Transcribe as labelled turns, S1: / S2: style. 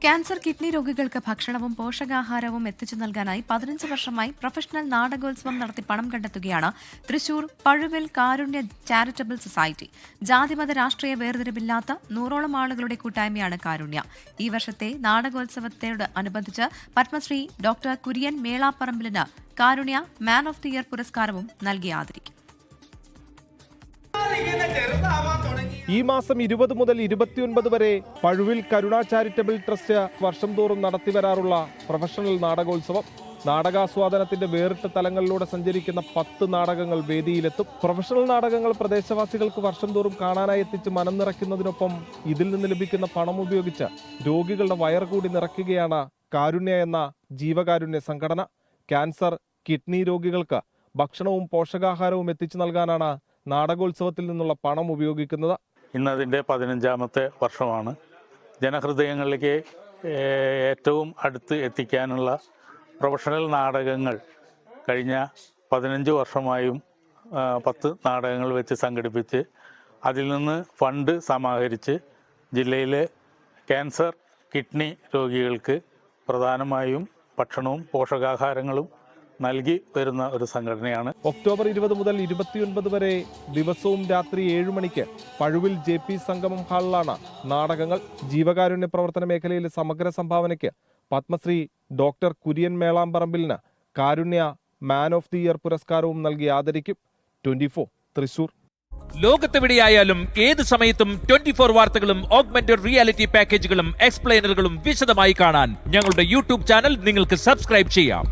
S1: Cancer kidney രോഗികൾക്ക് ഭക്ഷണവും പോഷകാഹാരവും എത്തിച്ചു നൽകാനായി 15 വർഷമായി പ്രൊഫഷണൽ നാടകോത്സവം നടത്തി പണം കണ്ടെത്തുകയാണ് തൃശൂർ പഴുവിൽ കാരുണ്യ ചാരിറ്റബിൾ സൊസൈറ്റി. ജാതിമത രാഷ്ട്രീയ വേർതിരിവില്ലാത്ത 100ഓളം ആളുകളുടെ കൂട്ടായ്മയാണ് കാരുണ്യ. ഈ വർഷത്തെ നാടകോത്സവത്തോട് അനുബന്ധിച്ച് പത്മശ്രീ ഡോക്ടർ കുര്യൻ മേളാപ്പറമ്പിലിന് Karunya man of the year പുരസ്കാരവും നൽകി ആദരിക്കും.
S2: ഈ മാസം 20 മുതൽ 29 വരെ പഴുവിൽ കരുണ ചാരിറ്റബിൾ ട്രസ്റ്റ് വർഷം തോറും നടത്തിവരാറുള്ള പ്രൊഫഷണൽ നാടകോത്സവം. നാടകാസ്വാദനത്തിന്റെ വേറിട്ട തലങ്ങളിലൂടെ സഞ്ചരിക്കുന്ന 10 നാടകങ്ങൾ വേദിയിലെത്തും. പ്രൊഫഷണൽ നാടകങ്ങൾ പ്രദേശവാസികൾക്ക് വർഷം തോറും കാണാനായി എത്തിച്ച് മനം നിറയ്ക്കുന്നതിനൊപ്പം ഇതിൽ നിന്ന് ലഭിക്കുന്ന പണം ഉപയോഗിച്ച് രോഗികളുടെ വയർ കൂടി നിറയ്ക്കുകയാണ് കാരുണ്യ എന്ന ജീവകാരുണ്യ സംഘടന. ക്യാൻസർ, കിഡ്നി രോഗികൾക്ക് ഭക്ഷണവും പോഷകാഹാരവും എത്തിച്ചു നൽകാനാണ് നാടകോത്സവത്തിൽ നിന്നുള്ള പണം ഉപയോഗിക്കുന്നത്.
S3: ഇന്നതിൻ്റെ 15ാമത്തെ വർഷമാണ്. ജനഹൃദയങ്ങളിലേക്ക് ഏറ്റവും അടുത്ത് എത്തിക്കാനുള്ള പ്രൊഫഷണൽ നാടകങ്ങൾ കഴിഞ്ഞ 15 വർഷമായും 10 നാടകങ്ങൾ വെച്ച് സംഘടിപ്പിച്ച് അതിൽ നിന്ന് ഫണ്ട് സമാഹരിച്ച് ജില്ലയിലെ ക്യാൻസർ, കിഡ്നി രോഗികൾക്ക് പ്രധാനമായും ഭക്ഷണവും പോഷകാഹാരങ്ങളും നൽകി വരുന്ന ഒരു സംഘടനയാണ്.
S2: ഒക്ടോബർ 20 മുതൽ 29 വരെ ദിവസവും രാത്രി 7 മണിക്ക് പഴുവിൽ JP സംഗമം ഹാളിലാണ് നാടകങ്ങൾ. ജീവകാരുണ്യ പ്രവർത്തന മേഖലയിലെ സമഗ്ര സംഭാവനയ്ക്ക് പത്മശ്രീ ഡോക്ടർ കുര്യൻ മേളാമ്പറമ്പിലിന് Karunya man of the year പുരസ്കാരവും നൽകി ആദരിക്കും. 24 തൃശൂർ.
S4: ലോകത്തെവിടെയായാലും ഏത് സമയത്തും 24 വാർത്തകളും ഓഗ്മെന്റഡ് റിയാലിറ്റി പാക്കേജുകളും എക്സ്പ്ലെയിനറുകളും വിശദമായി കാണാൻ ഞങ്ങളുടെ യൂട്യൂബ് ചാനൽ നിങ്ങൾക്ക് സബ്സ്ക്രൈബ് ചെയ്യാം.